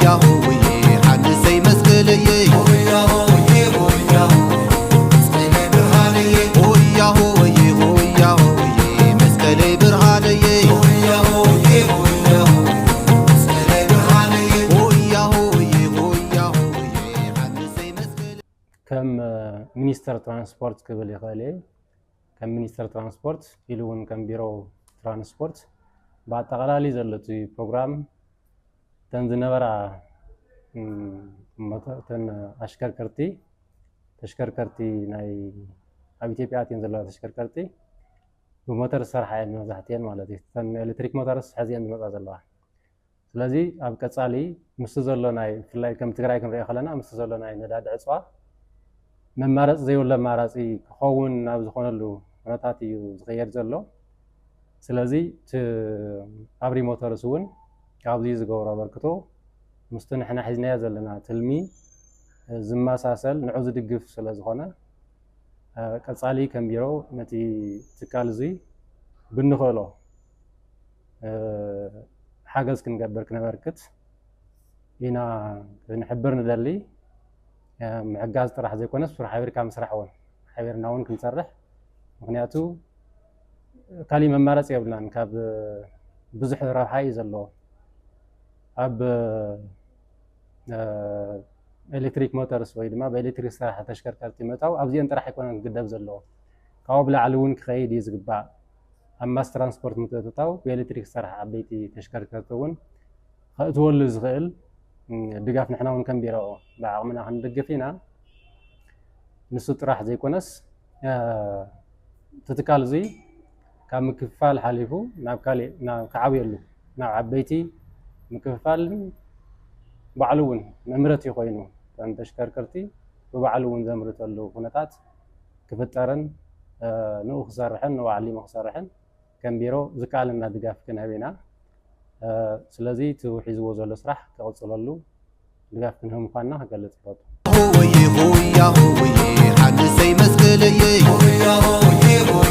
هويا هوي حنسي مسكلي هويا هوي هويا مسكلي برهاني هويا هوي هويا هوي مسكلي برهاني هويا هوي هويا مسكلي برهاني هويا هوي هويا هوي حنسي مسكلي كم مينستر ترانسبورت قبل يخالي كم مينستر ترانسبورت يلون كم بيرو ترانسبورت بعد تغلالي زلتي بروجرام تنزنبرا تن تشكركرتي ناي ابيتي بياتين زلوا تشكركرتي بموتور سرحه مزحتين مالتي تن الكتريك موتورس حزين مزا زلوا ስለዚህ ኣብ ቀጻሊ ምስ ዘሎ ናይ ፍላይ ከም ትግራይ ክንሪኦ ከለና ምስ ዘሎ ናይ ነዳዲ ዕፅዋ መማረጽ ዘይብሉ ማራጺ ክኸውን ናብ ዝኾነሉ ኩነታት እዩ ዝኸየድ ዘሎ ስለዚ ኣብሪ ሞተርስ እውን ካብዚ ዝገብሮ በርክቶ ምስቲ ንሕና ሒዝናዮ ዘለና ትልሚ ዝመሳሰል ንዑ ዝድግፍ ስለ ዝኾነ ቀጻሊ ከም ቢሮ ነቲ ትካል እዚ ብንኽእሎ ሓገዝ ክንገብር ክነበርክት ኢና ክንሕብር ንደሊ ምዕጋዝ ጥራሕ ዘይኮነስ ሓቢርካ ምስራሕ እውን ሓቢርና እውን ክንሰርሕ ምክንያቱ ካሊ መማረጽ የብልናን ካብ ብዙሕ ረብሓ እዩ ዘለዎ ኣብ ኤሌክትሪክ ሞተርስ ወይ ድማ በኤሌክትሪክ ስራሕ ተሽከርከርቲ መታው ኣብዚአን ጥራሕ ኣይኮነን ግደብ ዘለዎ ካብኡ ብላዕሊ እውን ክኸይድ እዩ ዝግባእ ኣብ ማስ ትራንስፖርት ምትእትታው ብኤሌክትሪክ ስራሕ ዓበይቲ ተሽከርከርቲ እውን ከእትወሉ ዝኽእል ድጋፍ ንሕና እውን ከም ቢሮ ብዓቕምና ክንድግፍ ኢና ንሱ ጥራሕ ዘይኮነስ ትትካል እዚ ካብ ምክፍፋል ሓሊፉ ናብ ካሊእ ናብ ከዓብየሉ ናብ ዓበይቲ ምክፍፋል ባዕሉ እውን መምረቲ ኮይኑ ተሽከርከርቲ ብባዕሉ እውን ዘምርተሉ ኩነታት ክፍጠርን ንኡ ክሰርሕን ንኡ ዓሊሙ ክሰርሕን ከም ቢሮ ዝከኣለና ድጋፍ ክንህብ ኢና ስለዚ እቲ ሒዝዎ ዘሎ ስራሕ ከቕፅለሉ ድጋፍ ክንህብ ምኳንና ክገልጽ ይፈቱ هوي هويا هوي حنسي مسكلي هويا هوي